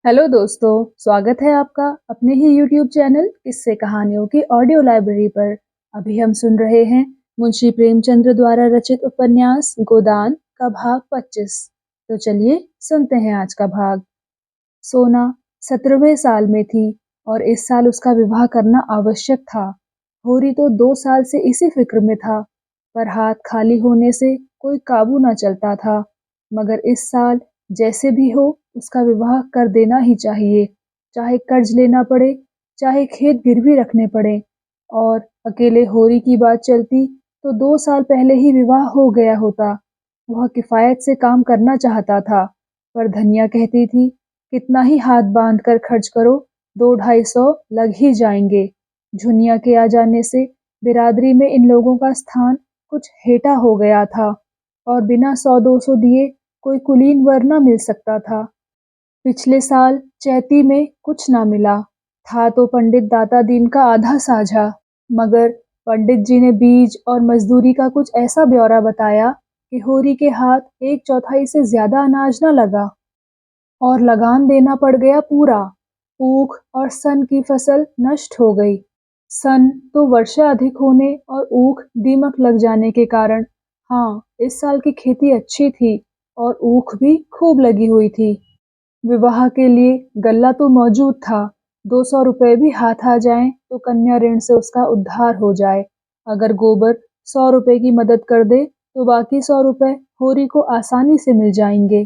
Hello दोस्तों, स्वागत है आपका अपने ही यूट्यूब चैनल किस्से कहानियों की ऑडियो लाइब्रेरी पर। अभी हम सुन रहे हैं मुंशी प्रेमचंद्र द्वारा रचित उपन्यास गोदान का भाग 25। तो चलिए सुनते हैं आज का भाग। सोना 17वें साल में थी और इस साल उसका विवाह करना आवश्यक था। होरी तो 2 साल से इसी फिक्र में था, पर हाथ खाली होने से कोई काबू न चलता था। मगर इस साल जैसे भी हो उसका विवाह कर देना ही चाहिए, चाहे कर्ज लेना पड़े, चाहे खेत गिरवी रखने पड़े। और अकेले होरी की बात चलती तो 2 साल पहले ही विवाह हो गया होता। वह किफायत से काम करना चाहता था, पर धनिया कहती थी कितना ही हाथ बांध कर खर्च करो, 2-250 लग ही जाएंगे। झुनिया के आ जाने से बिरादरी में इन लोगों का स्थान कुछ हेठा हो गया था और बिना 100-200 दिए कोई कुलीन वर न मिल सकता था। पिछले साल चैती में कुछ ना मिला था तो पंडित दाता दीन का आधा साझा, मगर पंडित जी ने बीज और मजदूरी का कुछ ऐसा ब्यौरा बताया कि होरी के हाथ 1/4 से ज्यादा अनाज न लगा और लगान देना पड़ गया पूरा। ऊख और सन की फसल नष्ट हो गई। सन तो वर्षा अधिक होने और ऊख दीमक लग जाने के कारण। हाँ, इस साल की खेती अच्छी थी और ऊख भी खूब लगी हुई थी। विवाह के लिए गल्ला तो मौजूद था, 200 रुपए भी हाथ आ जाएं तो कन्या ऋण से उसका उद्धार हो जाए। अगर गोबर 100 रुपए की मदद कर दे तो बाकी 100 रुपए होरी को आसानी से मिल जाएंगे।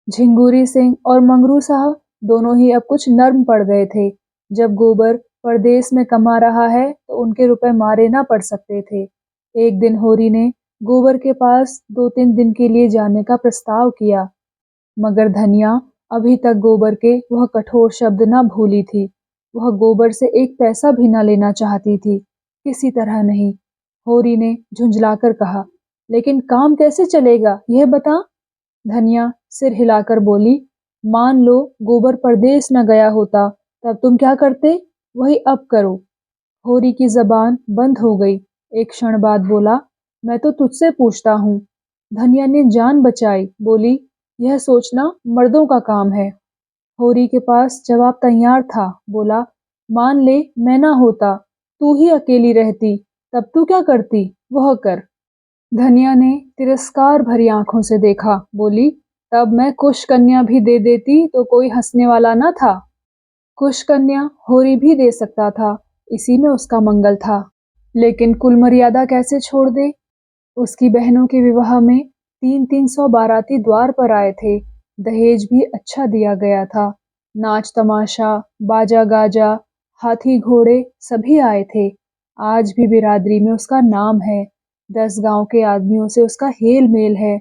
झिंगुरी सिंह और मंगरू साहब दोनों ही अब कुछ नर्म पड़ गए थे। जब गोबर परदेश में कमा रहा है तो उनके रुपए मारे ना पड़ सकते थे। एक दिन होरी ने गोबर के पास 2-3 दिन के लिए जाने का प्रस्ताव किया, मगर धनिया अभी तक गोबर के वह कठोर शब्द न भूली थी। वह गोबर से एक पैसा भी न लेना चाहती थी, किसी तरह नहीं। होरी ने झुंझलाकर कहा, लेकिन काम कैसे चलेगा यह बता। धनिया सिर हिलाकर बोली, मान लो गोबर परदेश न गया होता, तब तुम क्या करते, वही अब करो। होरी की जबान बंद हो गई। एक क्षण बाद बोला, मैं तो तुझसे पूछता हूँ। धनिया ने जान बचाई, बोली, यह सोचना मर्दों का काम है। होरी के पास जवाब तैयार था। बोला, मान ले मैं ना होता, तू ही अकेली रहती, तब तू क्या करती, वह कर। धनिया ने तिरस्कार भरी आंखों से देखा, बोली, तब मैं कुश कन्या भी दे देती तो कोई हंसने वाला न था। कुश कन्या होरी भी दे सकता था, इसी में उसका मंगल था। लेकिन कुल मर्यादा कैसे छोड़ दे। उसकी बहनों के विवाह में 300 बाराती द्वार पर आए थे। दहेज भी अच्छा दिया गया था। नाच तमाशा, बाजा गाजा, हाथी घोड़े सभी आए थे। आज भी बिरादरी में उसका नाम है। 10 गांव के आदमियों से उसका हेल मेल है।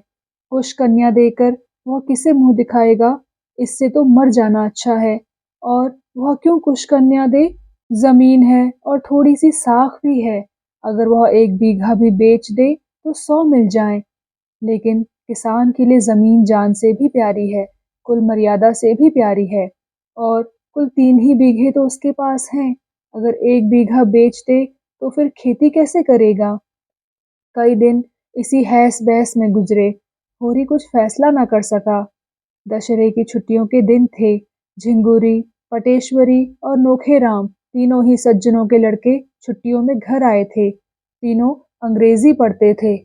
कुश कन्या देकर वह किसे मुंह दिखाएगा, इससे तो मर जाना अच्छा है। और वह क्यों कुश कन्या दे, जमीन है और थोड़ी सी साख भी है। अगर वह 1 बीघा भी बेच दे तो 100 मिल जाएं। लेकिन किसान के लिए जमीन जान से भी प्यारी है, कुल मर्यादा से भी प्यारी है। और कुल 3 ही बीघे तो उसके पास हैं। अगर 1 बीघा बेच दे तो फिर खेती कैसे करेगा। कई दिन इसी हैस बहस में गुजरे। होरी कुछ फैसला न कर सका। दशहरे की छुट्टियों के दिन थे। झिंगुरी, पटेश्वरी और नोखेराम तीनों ही सज्जनों के लड़के छुट्टियों में घर आए थे। तीनों अंग्रेजी पढ़ते थे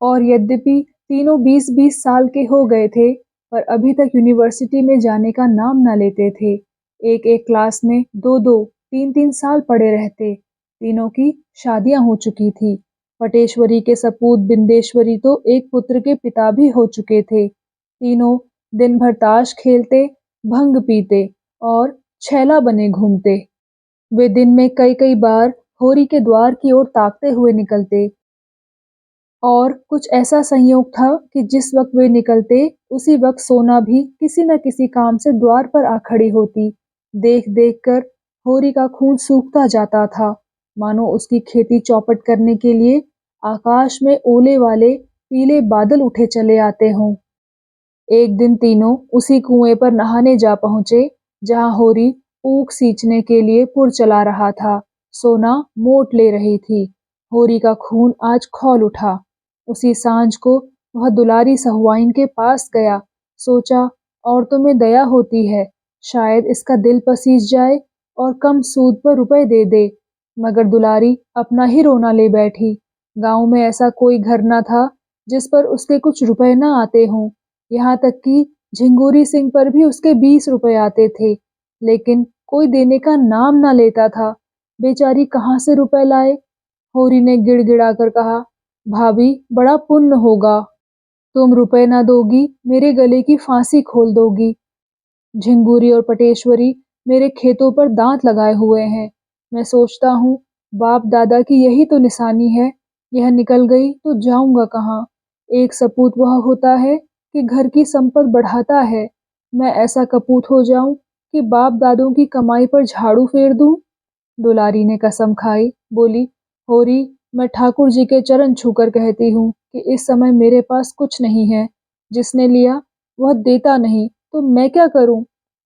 और यद्यपि तीनों 20-20 साल के हो गए थे, पर अभी तक यूनिवर्सिटी में जाने का नाम न लेते थे। एक-एक क्लास में 2-2, 3-3 साल पढ़े रहते। तीनों की शादियां हो चुकी थी। पटेश्वरी के सपूत बिंदेश्वरी तो एक पुत्र के पिता भी हो चुके थे। तीनों दिन भर ताश खेलते, भंग पीते और छैला बने घूमते। वे दिन में कई-कई बार होरी के द्वार की ओर ताकते हुए निकलते और कुछ ऐसा संयोग था कि जिस वक्त वे निकलते उसी वक्त सोना भी किसी न किसी काम से द्वार पर आ खड़ी होती। देख-देख कर होरी का खून सूखता जाता था, मानो उसकी खेती चौपट करने के लिए आकाश में ओले वाले पीले बादल उठे चले आते हों। एक दिन तीनों उसी कुएं पर नहाने जा पहुंचे जहां होरी ऊख सींचने के लिए पुर चला रहा था। सोना मोट ले रही थी। होरी का खून आज खौल उठा। उसी सांझ को वह दुलारी सहुआइन के पास गया। सोचा, औरतों में दया होती है, शायद इसका दिल पसीज जाए और कम सूद पर रुपए दे दे। मगर दुलारी अपना ही रोना ले बैठी। गांव में ऐसा कोई घर न था जिस पर उसके कुछ रुपए न आते हों। यहाँ तक कि झिंगुरी सिंह पर भी उसके 20 रुपए आते थे, लेकिन कोई देने का नाम न लेता था। बेचारी कहाँ से रुपए लाए? होरी ने गिड़गिड़ाकर कहा, भाभी बड़ा पुण्य होगा। तुम रुपए न दोगी, मेरे गले की फांसी खोल दोगी। झिंगुरी और पटेश्वरी मेरे खेतों पर दांत लगाए हुए हैं। मैं सोचता हूँ बाप दादा की यही तो निशानी है। यह निकल गई तो जाऊंगा कहाँ? एक सपूत वह होता है कि घर की संपत्ति बढ़ाता है। मैं ऐसा कपूत हो जाऊं कि बाप दादों की कमाई पर झाड़ू फेर दूं। दुलारी ने कसम खाई, बोली, होरी, मैं ठाकुर जी के चरण छूकर कहती हूँ कि इस समय मेरे पास कुछ नहीं है। जिसने लिया वह देता नहीं तो मैं क्या करूं?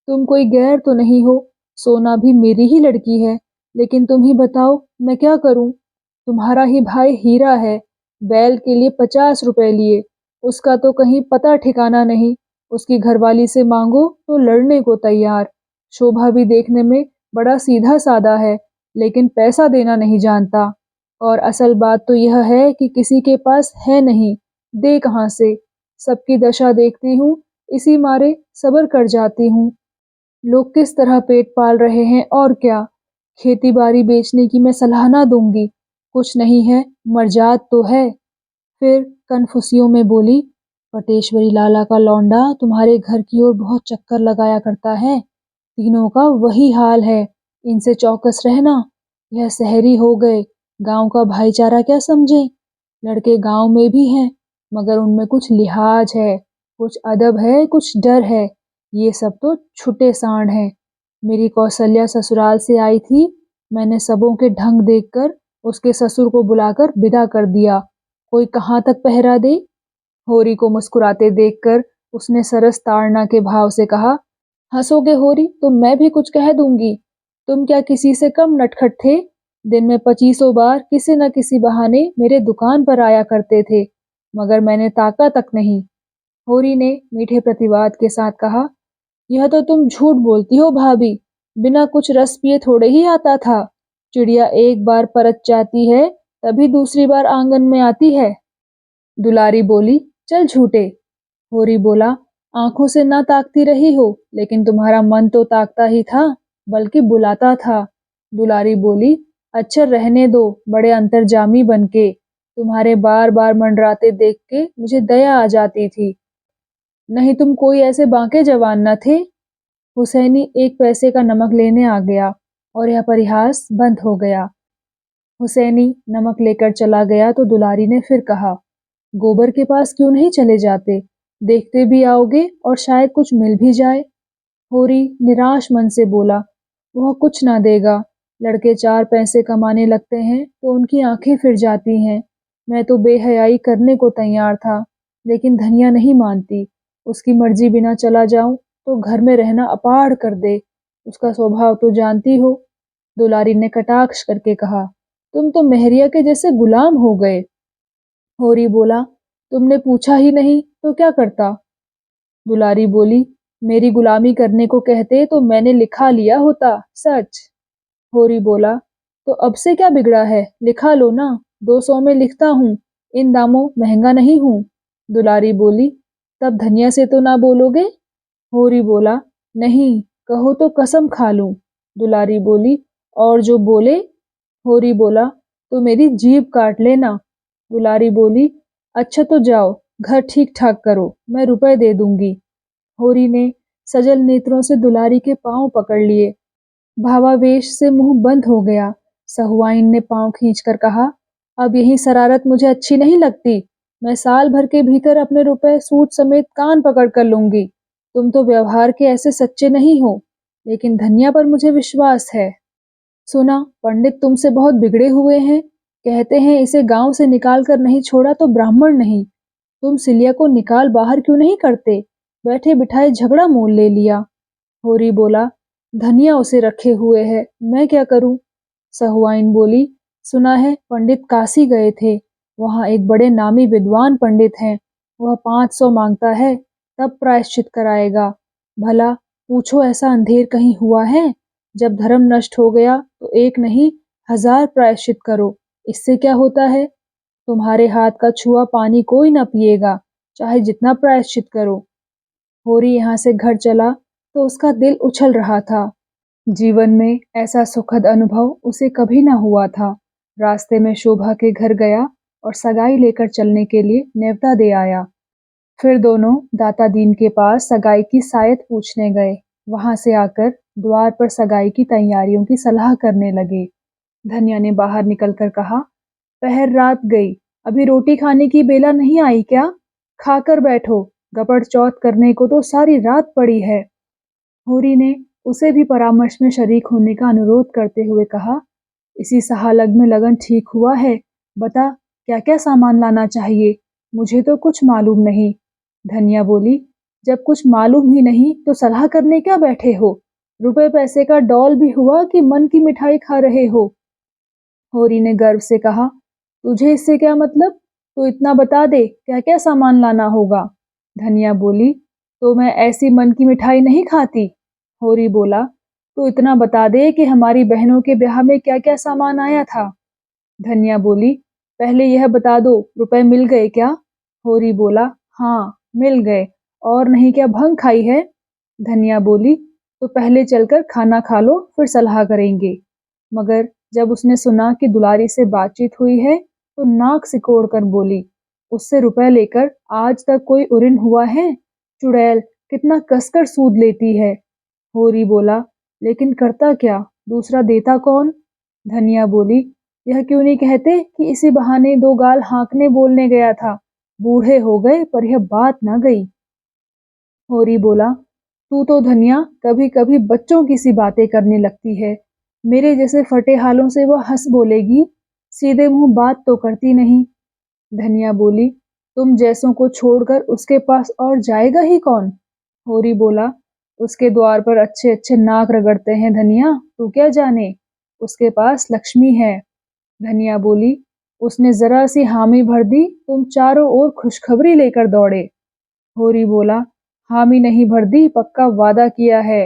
तुम कोई गैर तो नहीं हो? सोना भी मेरी ही लड़की है, लेकिन तुम ही बताओ मैं क्या करूं? तुम्हारा ही भाई हीरा है, बैल के लिए 50 रुपए लिए, उसका तो कहीं पता ठिकाना नहीं। उसकी घरवाली से मांगो तो लड़ने को तैयार। शोभा भी देखने में बड़ा सीधा साधा है, लेकिन पैसा देना नहीं जानता। और असल बात तो यह है कि किसी के पास है नहीं, दे कहाँ से? सबकी दशा देखती हूँ, इसी मारे सब्र कर जाती हूँ। लोग किस तरह पेट पाल रहे हैं और क्या। खेती बाड़ी बेचने की मैं सलाह ना दूंगी। कुछ नहीं है, मर्जाद तो है। फिर कन्फुसियों में बोली, पटेश्वरी लाला का लौंडा तुम्हारे घर की ओर बहुत चक्कर लगाया करता है। तीनों का वही हाल है। इनसे चौकस रहना। यह शहरी हो गए, गांव का भाईचारा क्या समझे? लड़के गांव में भी हैं, मगर उनमें कुछ लिहाज है, कुछ अदब है, कुछ डर है। ये सब तो छुटे सांड हैं। मेरी कौशल्या ससुराल से आई थी। मैंने सबों के ढंग देखकर उसके ससुर को बुलाकर विदा कर दिया। कोई कहाँ तक पहरा दे? होरी को मुस्कुराते देखकर उसने सरस ताड़ना के भाव से कहा, हंसोगे होरी तो मैं भी कुछ कह दूंगी। तुम क्या किसी से कम नटखट थे? दिन में 25 बार किसी न किसी बहाने मेरे दुकान पर आया करते थे, मगर मैंने ताका तक नहीं। होरी ने मीठे प्रतिवाद के साथ कहा, यह तो तुम झूठ बोलती हो भाभी। बिना कुछ रस पिए थोड़े ही आता था। चिड़िया एक बार परत जाती है, तभी दूसरी बार आंगन में आती है। दुलारी बोली, चल झूठे। होरी बोला, आंखों से ना ताकती रही हो, लेकिन तुम्हारा मन तो ताकता ही था, बल्कि बुलाता था। दुलारी बोली, अच्छा रहने दो, बड़े अंतर्जामी बनके। तुम्हारे बार बार मंडराते देख के मुझे दया आ जाती थी। नहीं तुम कोई ऐसे बांके जवान न थे। हुसैनी एक पैसे का नमक लेने आ गया और यह परिहास बंद हो गया। हुसैनी नमक लेकर चला गया तो दुलारी ने फिर कहा, गोबर के पास क्यों नहीं चले जाते? देखते भी आओगे और शायद कुछ मिल भी जाए। होरी निराश मन से बोला, वह कुछ ना देगा। लड़के 4 पैसे कमाने लगते हैं तो उनकी आंखें फिर जाती हैं। मैं तो बेहयाई करने को तैयार था, लेकिन धनिया नहीं मानती। उसकी मर्जी बिना चला जाऊं तो घर में रहना अपाड़ कर दे। उसका स्वभाव तो जानती हो। दुलारी ने कटाक्ष करके कहा, तुम तो मेहरिया के जैसे गुलाम हो गए। होरी बोला, तुमने पूछा ही नहीं तो क्या करता? दुलारी बोली, मेरी गुलामी करने को कहते तो मैंने लिखा लिया होता, सच। होरी बोला, तो अब से क्या बिगड़ा है, लिखा लो ना। 200 में लिखता हूँ, इन दामों महंगा नहीं हूँ। दुलारी बोली, तब धनिया से तो ना बोलोगे? होरी बोला, नहीं, कहो तो कसम खा लूं। दुलारी बोली, और जो बोले? होरी बोला, तो मेरी जीभ काट लेना। दुलारी बोली, अच्छा तो जाओ, घर ठीक ठाक करो, मैं रुपए दे दूंगी। होरी ने सजल नेत्रों से दुलारी के पांव पकड़ लिए। भावावेश से मुंह बंद हो गया। सहुआइन ने पांव खींचकर कहा, अब यही शरारत मुझे अच्छी नहीं लगती। मैं साल भर के भीतर अपने रुपए सूद समेत कान पकड़ कर लूंगी। तुम तो व्यवहार के ऐसे सच्चे नहीं हो, लेकिन धनिया पर मुझे विश्वास है। सुना पंडित तुमसे बहुत बिगड़े हुए हैं। कहते हैं इसे गांव से निकाल कर नहीं छोड़ा तो ब्राह्मण नहीं। तुम सिलिया को निकाल बाहर क्यों नहीं करते? बैठे बिठाए झगड़ा मोल ले लिया। होरी बोला, धनिया उसे रखे हुए है, मैं क्या करूं? सहुआइन बोली, सुना है पंडित काशी गए थे। वहां एक बड़े नामी विद्वान पंडित हैं। वह 500 मांगता है, तब प्रायश्चित कराएगा। भला पूछो ऐसा अंधेर कहीं हुआ है? जब धर्म नष्ट हो गया तो एक नहीं 1000 प्रायश्चित करो। इससे क्या होता है? तुम्हारे हाथ का छुआ पानी कोई न पिएगा, चाहे जितना प्रायश्चित करो। होरी यहाँ से घर चला तो उसका दिल उछल रहा था। जीवन में ऐसा सुखद अनुभव उसे कभी न हुआ था। रास्ते में शोभा के घर गया और सगाई लेकर चलने के लिए न्योता दे आया। फिर दोनों दाता दीन के पास सगाई की सायत पूछने गए। वहां से आकर द्वार पर सगाई की तैयारियों की सलाह करने लगे। धनिया ने बाहर निकलकर कहा, पहर रात गई, अभी रोटी खाने की बेला नहीं आई क्या? खाकर बैठो, गपड़ चौथ करने को तो सारी रात पड़ी है। होरी ने उसे भी परामर्श में शरीक होने का अनुरोध करते हुए कहा, इसी सहालग में लगन ठीक हुआ है। बता, क्या क्या सामान लाना चाहिए? मुझे तो कुछ मालूम नहीं। धनिया बोली, जब कुछ मालूम ही नहीं तो सलाह करने क्या बैठे हो? रुपए पैसे का डौल भी हुआ कि मन की मिठाई खा रहे हो? होरी ने गर्व से कहा, तुझे इससे क्या मतलब? तू इतना बता दे, क्या क्या सामान लाना होगा? धनिया बोली, तो मैं ऐसी मन की मिठाई नहीं खाती। होरी बोला, तू इतना बता दे कि हमारी बहनों के ब्याह में क्या क्या सामान आया था। धनिया बोली, पहले यह बता दो, रुपए मिल गए क्या? होरी बोला, हाँ मिल गए। और नहीं क्या भंग खाई है? धनिया बोली, तो पहले चलकर खाना खा लो, फिर सलाह करेंगे। मगर जब उसने सुना कि दुलारी से बातचीत हुई है तो नाक सिकोड़ कर बोली, उससे रुपए लेकर आज तक कोई उरिन हुआ है? चुड़ैल, कितना कसकर सूद लेती है। होरी बोला, लेकिन करता क्या, दूसरा देता कौन? धनिया बोली, यह क्यों नहीं कहते कि इसी बहाने दो गाल हाँकने बोलने गया था। बूढ़े हो गए पर यह बात न गई। होरी बोला, तू तो धनिया कभी कभी बच्चों की सी बातें करने लगती है। मेरे जैसे फटे हालों से वह हंस बोलेगी, सीधे मुंह बात तो करती नहीं। धनिया बोली, तुम जैसों को छोड़कर उसके पास और जाएगा ही कौन? होरी बोला, उसके द्वार पर अच्छे अच्छे नाक रगड़ते हैं धनिया, तू क्या जाने, उसके पास लक्ष्मी है। धनिया बोली, उसने जरा सी हामी भर दी, तुम चारों ओर खुशखबरी लेकर दौड़े। होरी बोला, हामी नहीं भर दी, पक्का वादा किया है।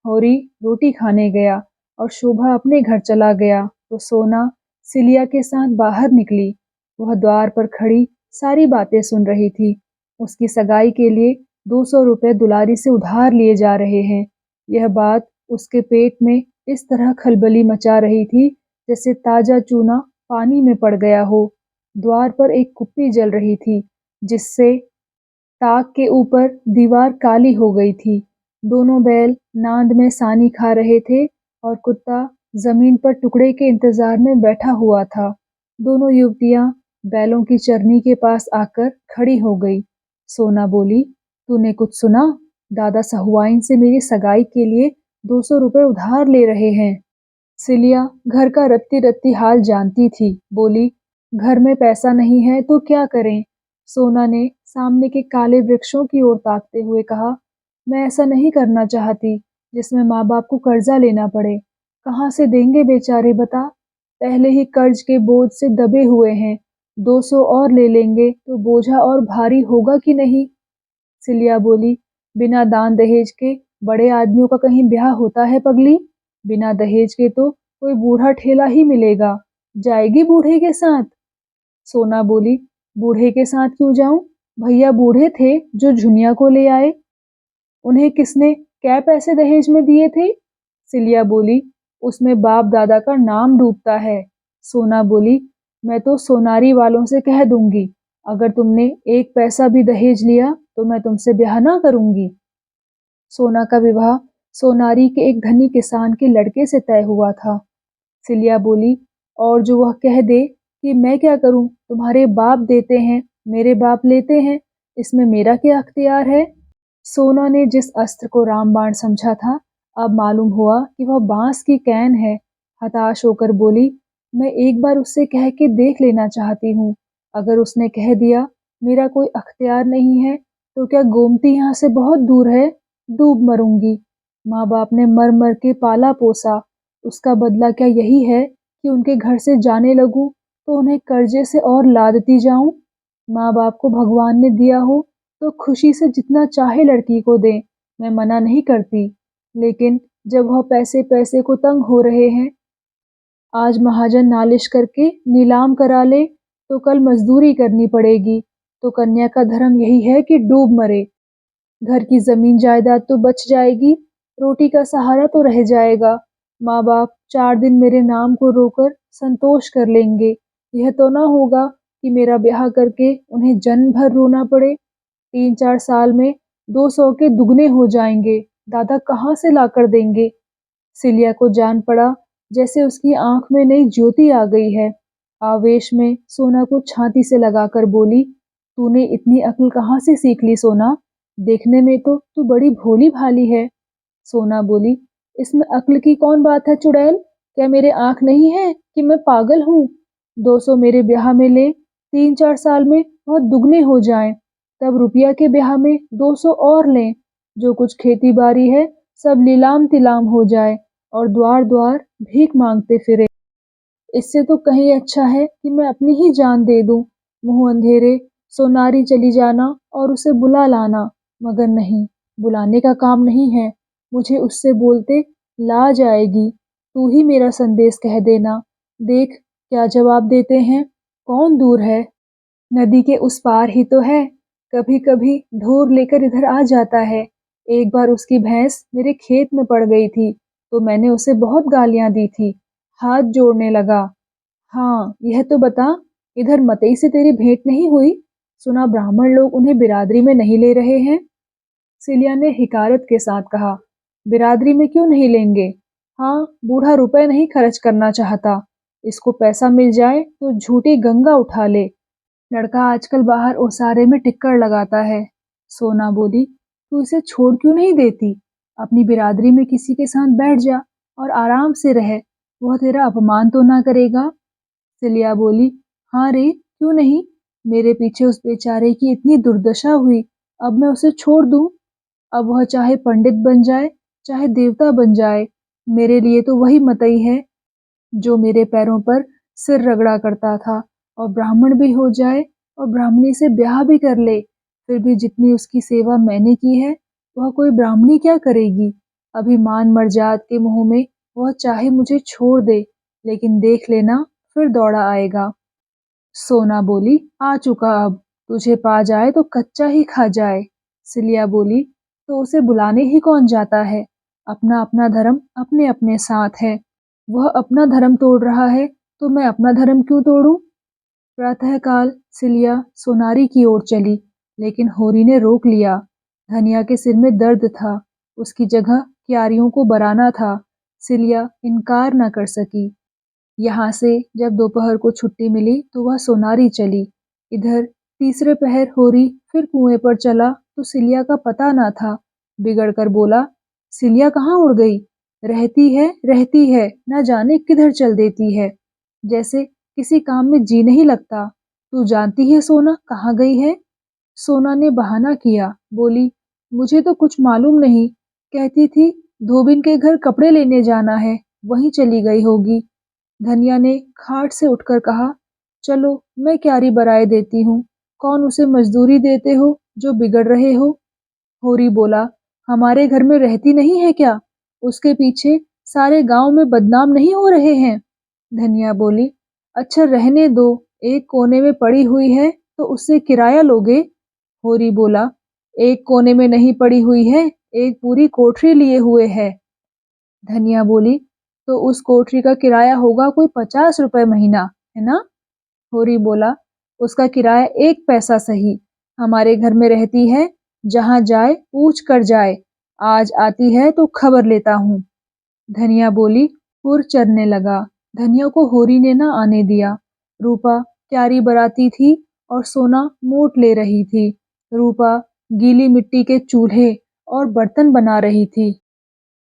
होरी रोटी खाने गया और शोभा अपने घर चला गया तो सोना सिलिया के साथ बाहर निकली। वह द्वार पर खड़ी सारी बातें सुन रही थी। उसकी सगाई के लिए 200 रुपए दुलारी से उधार लिए जा रहे हैं। यह बात उसके पेट में इस तरह खलबली मचा रही थी जैसे ताजा चूना पानी में पड़ गया हो। द्वार पर एक कुप्पी जल रही थी जिससे ताक के ऊपर दीवार काली हो गई थी। दोनों बैल नांद में सानी खा रहे थे और कुत्ता जमीन पर टुकड़े के इंतजार में बैठा हुआ था। दोनों युवतियां बैलों की चरनी के पास आकर खड़ी हो गई। सोना बोली, तूने कुछ सुना? दादा सहुआइन से मेरी सगाई के लिए 200 रुपए उधार ले रहे हैं। सिलिया घर का रत्ती रत्ती हाल जानती थी। बोली, घर में पैसा नहीं है तो क्या करें? सोना ने सामने के काले वृक्षों की ओर ताकते हुए कहा, मैं ऐसा नहीं करना चाहती जिसमें माँ बाप को कर्जा लेना पड़े। कहाँ से देंगे बेचारे बता? पहले ही कर्ज के बोझ से दबे हुए हैं। 200 और ले लेंगे तो बोझा और भारी होगा कि नहीं? सिलिया बोली, बिना दान दहेज के बड़े आदमियों का कहीं ब्याह होता है पगली? बिना दहेज के तो कोई बूढ़ा ठेला ही मिलेगा। जाएगी बूढ़े के साथ? सोना बोली, बूढ़े के साथ क्यों जाऊं? भैया बूढ़े थे जो झुनिया को ले आए। उन्हें किसने क्या पैसे दहेज में दिए थे? सिलिया बोली, उसमें बाप दादा का नाम डूबता है। सोना बोली, मैं तो सोनारी वालों से कह दूंगी, अगर तुमने एक पैसा भी दहेज लिया तो मैं तुमसे ब्याह ना करूंगी। सोना का विवाह सोनारी के एक धनी किसान के लड़के से तय हुआ था। सिलिया बोली, और जो वह कह दे कि मैं क्या करूं, तुम्हारे बाप देते हैं, मेरे बाप लेते हैं, इसमें मेरा क्या अख्तियार है? सोना ने जिस अस्त्र को रामबाण समझा था, अब मालूम हुआ कि वह बांस की कैन है। हताश होकर बोली, मैं एक बार उससे कह के देख लेना चाहती हूँ। अगर उसने कह दिया मेरा कोई अख्तियार नहीं है तो क्या गोमती यहाँ से बहुत दूर है? डूब मरूंगी। माँ बाप ने मर मर के पाला पोसा, उसका बदला क्या यही है कि उनके घर से जाने लगूं तो उन्हें कर्जे से और लादती जाऊं? माँ बाप को भगवान ने दिया हो तो खुशी से जितना चाहे लड़की को दें, मैं मना नहीं करती, लेकिन जब वह पैसे पैसे को तंग हो रहे हैं, आज महाजन नालिश करके नीलाम करा ले तो कल मजदूरी करनी पड़ेगी, तो कन्या का धर्म यही है कि डूब मरे। घर की जमीन जायदाद तो बच जाएगी, रोटी का सहारा तो रह जाएगा। माँ बाप 4 दिन मेरे नाम को रोकर संतोष कर लेंगे। यह तो ना होगा कि मेरा ब्याह करके उन्हें जन्म भर रोना पड़े। 3-4 साल में 200 के दुगने हो जाएंगे, दादा कहाँ से ला कर देंगे। सिलिया को जान पड़ा जैसे उसकी आंख में नई ज्योति आ गई है। आवेश में सोना को छाती से लगाकर बोली, तूने इतनी अक्ल कहाँ से सीख ली सोना? देखने में तो तू बड़ी भोली भाली है। सोना बोली, इसमें अक्ल की कौन बात है चुड़ैल? क्या मेरे आंख नहीं है कि मैं पागल हूँ? 200 मेरे ब्याह में ले, 3-4 साल में बहुत दुगने हो जाएं, तब रुपया के ब्याह में 200 और लें। जो कुछ खेती बाड़ी है सब लीलाम तिलाम हो जाए और द्वार द्वार भीख मांगते फिरे। इससे तो कहीं अच्छा है कि मैं अपनी ही जान दे दूं। मुंह अंधेरे सोनारी चली जाना और उसे बुला लाना, मगर नहीं, बुलाने का काम नहीं है। मुझे उससे बोलते लाज आएगी। तू ही मेरा संदेश कह देना। देख क्या जवाब देते हैं। कौन दूर है? नदी के उस पार ही तो है। कभी कभी ढोर लेकर इधर आ जाता है। एक बार उसकी भैंस मेरे खेत में पड़ गई थी तो मैंने उसे बहुत गालियां दी थी। हाथ जोड़ने लगा। हाँ, यह तो बता, इधर मतई से तेरी भेंट नहीं हुई? सुना ब्राह्मण लोग उन्हें बिरादरी में नहीं ले रहे हैं। सिलिया ने हिकारत के साथ कहा, बिरादरी में क्यों नहीं लेंगे? हाँ, बूढ़ा रुपए नहीं खर्च करना चाहता। इसको पैसा मिल जाए तो झूठी गंगा उठा ले। लड़का आजकल बाहर ओसारे में टिक्कर लगाता है। सोना बोली, तू इसे छोड़ क्यों नहीं देती? अपनी बिरादरी में किसी के साथ बैठ जा और आराम से रह। वह तेरा अपमान तो ना करेगा। सिलिया बोली, हाँ रे, क्यों नहीं? मेरे पीछे उस बेचारे की इतनी दुर्दशा हुई, अब मैं उसे छोड़ दूं? अब वह चाहे पंडित बन जाए, चाहे देवता बन जाए, मेरे लिए तो वही मतई है जो मेरे पैरों पर सिर रगड़ा करता था। और ब्राह्मण भी हो जाए और ब्राह्मणी से ब्याह भी कर ले, फिर भी जितनी उसकी सेवा मैंने की है वह कोई ब्राह्मणी क्या करेगी। अभिमान मर्जाद के मुंह में वह चाहे मुझे छोड़ दे, लेकिन देख लेना फिर दौड़ा आएगा। सोना बोली, आ चुका अब, तुझे पा जाए तो कच्चा ही खा जाए। सिलिया बोली, तो उसे बुलाने ही कौन जाता है? अपना अपना धर्म अपने अपने साथ है। वह अपना धर्म तोड़ रहा है तो मैं अपना धर्म क्यों तोड़ूं? प्रातःकाल सिलिया सोनारी की ओर चली, लेकिन होरी ने रोक लिया। धनिया के सिर में दर्द था, उसकी जगह क्यारियों को बराना था। सिलिया इनकार न कर सकी। यहाँ से जब दोपहर को छुट्टी मिली तो वह सोनारी चली। इधर तीसरे पहर होरी फिर कुएं पर चला तो सिलिया का पता न था। बिगड़ कर बोला, सिलिया कहाँ उड़ गई? रहती है, न जाने किधर चल देती है, जैसे किसी काम में जी नहीं लगता। तू जानती है सोना कहाँ गई है? सोना ने बहाना किया, बोली, मुझे तो कुछ मालूम नहीं। कहती थी धोबिन के घर कपड़े लेने जाना है, वहीं चली गई होगी। धनिया ने खाट से उठकर कहा, चलो मैं क्यारी बराए देती हूँ। कौन उसे मजदूरी देते हो जो बिगड़ रहे हो? होरी बोला, हमारे घर में रहती नहीं है क्या? उसके पीछे सारे गांव में बदनाम नहीं हो रहे हैं? धनिया बोली, अच्छा रहने दो, एक कोने में पड़ी हुई है तो उससे किराया लोगे? होरी बोला, एक कोने में नहीं पड़ी हुई है, एक पूरी कोठरी लिए हुए है। धनिया बोली, तो उस कोठरी का किराया होगा कोई 50 रुपए महीना, है ना? होरी बोला, उसका किराया 1 पैसा सही। हमारे घर में रहती है, जहाँ जाए पूछ कर जाए। आज आती है तो खबर लेता हूँ। धनिया बोली, हुर चरने लगा। धनिया को होरी ने ना आने दिया। रूपा क्यारी बराती थी और सोना मोट ले रही थी। रूपा गीली मिट्टी के चूल्हे और बर्तन बना रही थी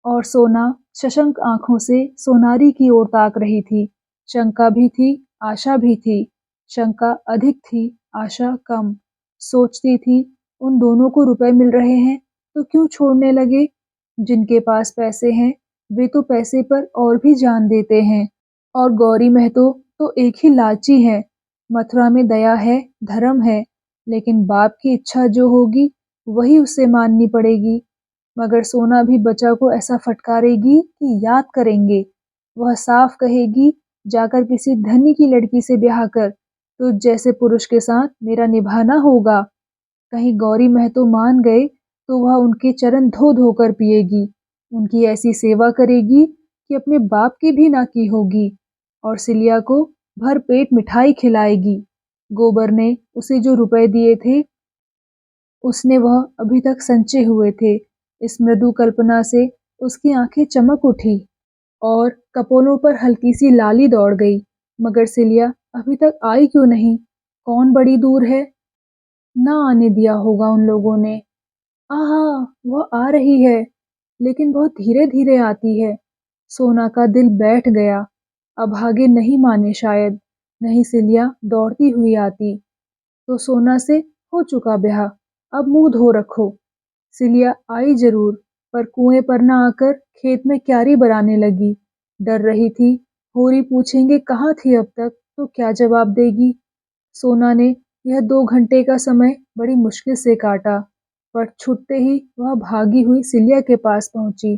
और सोना सशंक आंखों से सोनारी की ओर ताक रही थी। शंका भी थी, आशा भी थी। शंका अधिक थी, आशा कम। सोचती थी, उन दोनों को रुपए मिल रहे हैं तो क्यों छोड़ने लगे? जिनके पास पैसे हैं वे तो पैसे पर और भी जान देते हैं। और गौरी महतो तो एक ही लालची है। मथुरा में दया है, धर्म है, लेकिन बाप की इच्छा जो होगी वही उसे माननी पड़ेगी। मगर सोना भी बचा को ऐसा फटकारेगी कि याद करेंगे। वह साफ कहेगी, जाकर किसी धनी की लड़की से ब्याह कर, तुझ जैसे पुरुष के साथ मेरा निभाना होगा। कहीं गौरी महतो मान गए तो वह उनके चरण धो धो कर पिएगी, उनकी ऐसी सेवा करेगी कि अपने बाप की भी ना की होगी, और सिलिया को भर पेट मिठाई खिलाएगी। गोबर ने उसे जो रुपए दिए थे उसने वह अभी तक संचे हुए थे। इस मृदु कल्पना से उसकी आंखें चमक उठी और कपोलों पर हल्की सी लाली दौड़ गई। मगर सिलिया अभी तक आई क्यों नहीं? कौन बड़ी दूर है? ना आने दिया होगा उन लोगों ने। आहा, वह आ रही है, लेकिन बहुत धीरे धीरे आती है। सोना का दिल बैठ गया। अब आगे नहीं माने शायद। नहीं, सिलिया दौड़ती हुई आती तो सोना से हो चुका ब्याह, अब मुंह धो रखो। सिलिया आई जरूर, पर कुएं पर न आकर खेत में क्यारी बराने लगी। डर रही थी, होरी पूछेंगे कहाँ थी अब तक, तो क्या जवाब देगी। सोना ने यह 2 घंटे का समय बड़ी मुश्किल से काटा, पर छुटते ही वह भागी हुई सिलिया के पास पहुंची।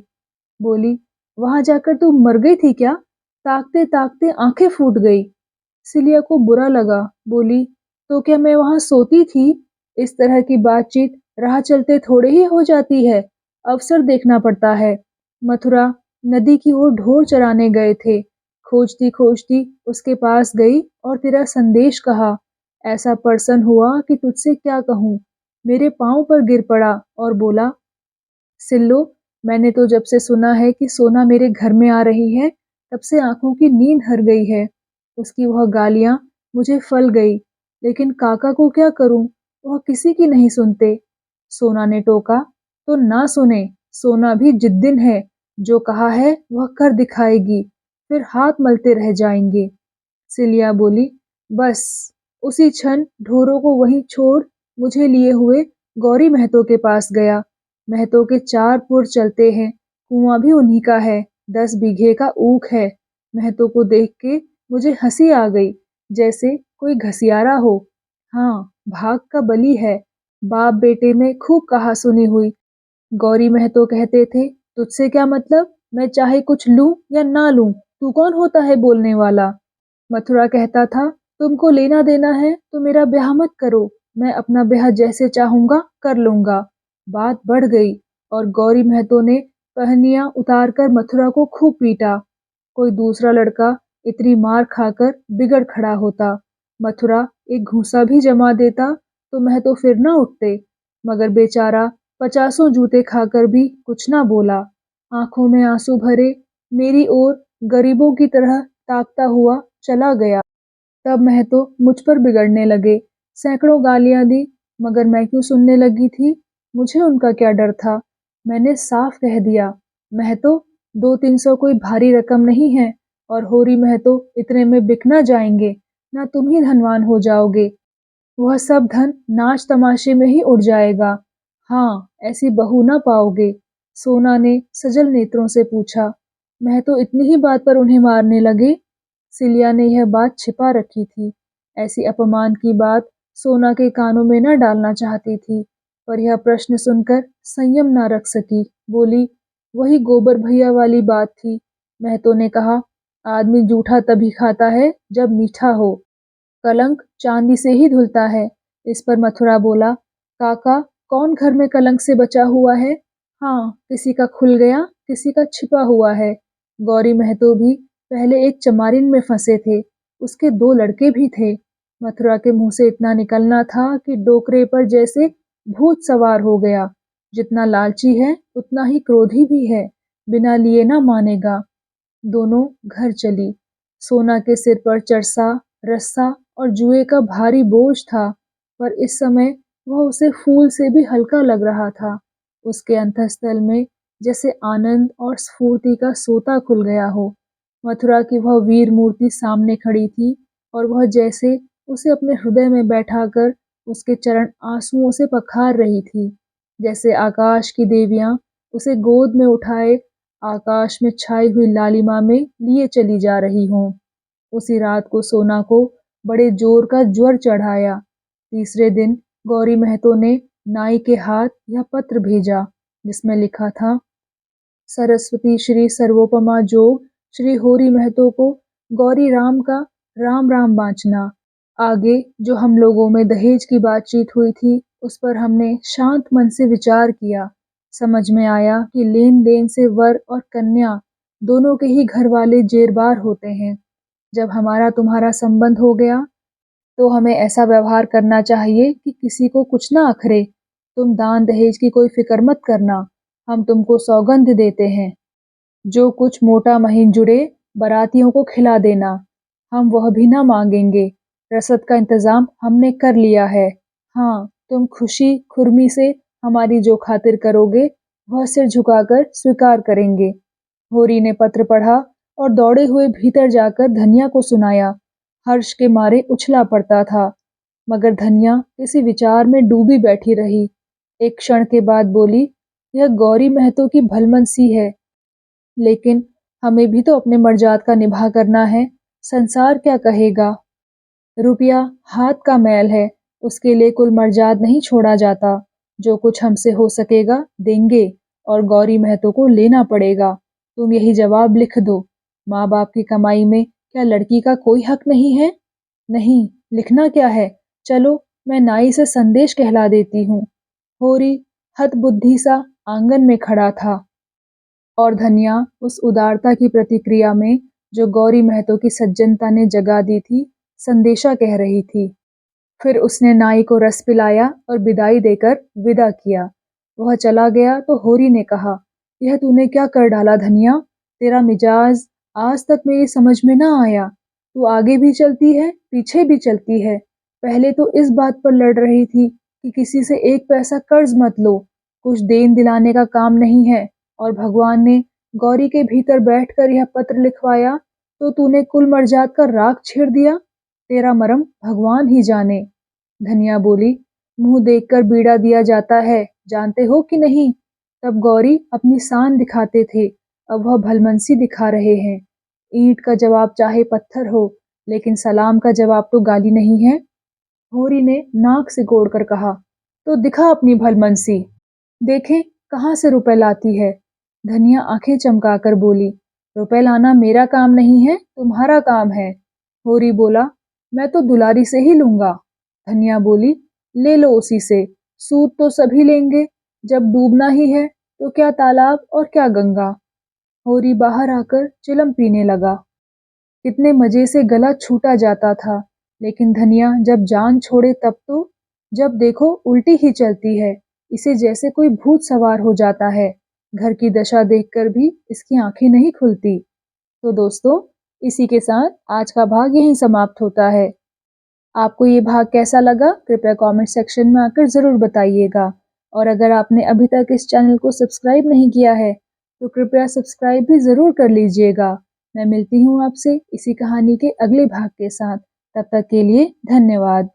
बोली, वहां जाकर तू मर गई थी क्या? ताकते ताकते आंखें फूट गई। सिलिया को बुरा लगा, बोली, तो क्या मैं वहां सोती थी? इस तरह की बातचीत राह चलते थोड़े ही हो जाती है, अवसर देखना पड़ता है। मथुरा नदी की ओर ढोर चराने गए थे। खोजती खोजती उसके पास गई और तेरा संदेश कहा। ऐसा प्रसन्न हुआ कि तुझसे क्या कहूँ। मेरे पांव पर गिर पड़ा और बोला, सिल्लो, मैंने तो जब से सुना है कि सोना मेरे घर में आ रही है, तब से आंखों की नींद हर गई है। उसकी वह गालियां मुझे फल गई, लेकिन काका को क्या करूं? वह किसी की नहीं सुनते। सोना ने टोका, तो ना सुने। सोना भी जिद्दिन है, जो कहा है वह कर दिखाएगी, फिर हाथ मलते रह जाएंगे। सिलिया बोली, बस। उसी क्षण ढोरों को वहीं छोड़ मुझे लिए हुए गौरी महतो के पास गया। महतो के 4 पुर चलते हैं, कुआं भी उन्हीं का है, 10 बीघे का ऊख है। महतो को देख के मुझे हंसी आ गई, जैसे कोई घसियारा हो। हाँ, भाग का बली है। बाप बेटे में खूब कहा सुनी हुई। गौरी महतो कहते थे, तुझसे क्या मतलब, मैं चाहे कुछ लूं या ना लूं, तू कौन होता है बोलने वाला। मथुरा कहता था, तुमको लेना देना है तो मेरा ब्याह मत करो, मैं अपना ब्याह जैसे चाहूंगा कर लूंगा। बात बढ़ गई और गौरी महतो ने पहनियां उतारकर मथुरा को खूब पीटा। कोई दूसरा लड़का इतनी मार खाकर बिगड़ खड़ा होता, मथुरा एक घूंसा भी जमा देता तो महतो फिर न उठते। मगर बेचारा 50 जूते खाकर भी कुछ ना बोला। आंखों में आंसू भरे मेरी ओर गरीबों की तरह ताकता हुआ चला गया। तब महतो मुझ पर बिगड़ने लगे, सैकड़ों गालियां दी, मगर मैं क्यों सुनने लगी थी? मुझे उनका क्या डर था? मैंने साफ कह दिया, महतो, 200-300 कोई भारी रकम नहीं है, और होरी महतो इतने में बिक ना जाएंगे, ना तुम ही धनवान हो जाओगे। वह सब धन नाच तमाशे में ही उड़ जाएगा। हाँ, ऐसी बहू ना पाओगे। सोना ने सजल नेत्रों से पूछा, महतो इतनी ही बात पर उन्हें मारने लगे? सिलिया ने यह बात छिपा रखी थी। ऐसी अपमान की बात सोना के कानों में न डालना चाहती थी, पर यह प्रश्न सुनकर संयम न रख सकी। बोली, वही गोबर भैया वाली बात थी। महतो ने कहा, आदमी जूठा तभी खाता है जब मीठा हो। कलंक चांदी से ही धुलता है। इस पर मथुरा बोला, काका, कौन घर में कलंक से बचा हुआ है? हाँ, किसी का खुल गया, किसी का छिपा हुआ है। गौरी महतो भी पहले एक चमारिन में फंसे थे, उसके 2 लड़के भी थे। मथुरा के मुंह से इतना निकलना था कि डोकरे पर जैसे भूत सवार हो गया। जितना लालची है उतना ही क्रोधी भी है, बिना लिए ना मानेगा। दोनों घर चली। सोना के सिर पर चरसा, रस्सा और जुए का भारी बोझ था, पर इस समय वह उसे फूल से भी हल्का लग रहा था। उसके अंतःस्थल में जैसे आनंद और स्फूर्ति का सोता खुल गया हो। मथुरा की वह वीर मूर्ति सामने खड़ी थी, और वह जैसे उसे अपने हृदय में बैठाकर उसके चरण आंसुओं से पखार रही थी। जैसे आकाश की देवियां उसे गोद में उठाए आकाश में छाई हुई लालिमा में लिए चली जा रही हों। उसी रात को सोना को बड़े जोर का ज्वर चढ़ाया। तीसरे दिन गौरी महतो ने नाई के हाथ यह पत्र भेजा। जिसमें लिखा था, सरस्वती श्री सर्वोपमा जोग श्री होरी महतो को गौरी राम का राम राम बाँचना। आगे जो हम लोगों में दहेज की बातचीत हुई थी, उस पर हमने शांत मन से विचार किया। समझ में आया कि लेन-देन से वर और कन्या दोनों के ही घर वाले जेरबार होते हैं। जब हमारा तुम्हारा संबंध हो गया, तो हमें ऐसा व्यवहार करना चाहिए कि किसी को कुछ ना अखरे। तुम दान दहेज की कोई फिक्र मत करना, हम तुमको सौगंध देते हैं। जो कुछ मोटा महीन जुड़े बारातियों को खिला देना, हम वह भी ना मांगेंगे। रसद का इंतजाम हमने कर लिया है। हाँ, तुम खुशी खुर्मी से हमारी जो खातिर करोगे, वह सिर झुकाकर स्वीकार करेंगे। होरी ने पत्र पढ़ा और दौड़े हुए भीतर जाकर धनिया को सुनाया। हर्ष के मारे उछला पड़ता था, मगर धनिया किसी विचार में डूबी बैठी रही। एक क्षण के बाद बोली, यह गौरी महतो की भलमनसी है, लेकिन हमें भी तो अपने मर्जाद का निभा करना है। संसार क्या कहेगा? रुपया हाथ का मैल है, उसके लिए कुल मर्जाद नहीं छोड़ा जाता। जो कुछ हमसे हो सकेगा देंगे, और गौरी महतो को लेना पड़ेगा। तुम यही जवाब लिख दो। माँ बाप की कमाई में क्या लड़की का कोई हक नहीं है? नहीं, लिखना क्या है? चलो, मैं नाई से संदेश कहला देती हूँ। होरी हतबुद्धि सा आंगन में खड़ा था, और धनिया उस उदारता की प्रतिक्रिया में जो गौरी महतो की सज्जनता ने जगा दी थी, संदेशा कह रही थी। फिर उसने नाई को रस पिलाया और बिदाई देकर विदा किया। वह चला गया तो होरी ने कहा, यह तूने क्या कर डाला धनिया? तेरा मिजाज आज तक मेरी समझ में ना आया। तू आगे भी चलती है, पीछे भी चलती है। पहले तो इस बात पर लड़ रही थी कि किसी से एक पैसा कर्ज मत लो, कुछ देन दिलाने का काम नहीं है, और भगवान ने गौरी के भीतर बैठकर यह पत्र लिखवाया तो तूने कुल मर्जाद का राग छेड़ दिया। तेरा मरम भगवान ही जाने। धनिया बोली, मुंह देखकर बीड़ा दिया जाता है, जानते हो कि नहीं? तब गौरी अपनी शान दिखाते थे, अब वह भलमनसी दिखा रहे हैं। ईंट का जवाब चाहे पत्थर हो, लेकिन सलाम का जवाब तो गाली नहीं है। होरी ने नाक सिकोड़कर कहा, तो दिखा अपनी भलमनसी, देखें कहाँ से रुपए लाती है। धनिया आंखें चमकाकर बोली, रुपए लाना मेरा काम नहीं है, तुम्हारा काम है। होरी बोला, मैं तो दुलारी से ही लूंगा। धनिया बोली, ले लो उसी से, सूद तो सभी लेंगे। जब डूबना ही है तो क्या तालाब और क्या गंगा। होरी बाहर आकर चिलम पीने लगा। कितने मजे से गला छूटा जाता था, लेकिन धनिया जब जान छोड़े तब तो, जब देखो उल्टी ही चलती है, इसे जैसे कोई भूत सवार हो जाता है। घर की दशा देखकर भी इसकी आंखें नहीं खुलती। तो दोस्तों, इसी के साथ आज का भाग यहीं समाप्त होता है। आपको ये भाग कैसा लगा? कृपया कमेंट सेक्शन में आकर ज़रूर बताइएगा। और अगर आपने अभी तक इस चैनल को सब्सक्राइब नहीं किया है, तो कृपया सब्सक्राइब भी ज़रूर कर लीजिएगा। मैं मिलती हूँ आपसे इसी कहानी के अगले भाग के साथ। तब तक के लिए धन्यवाद।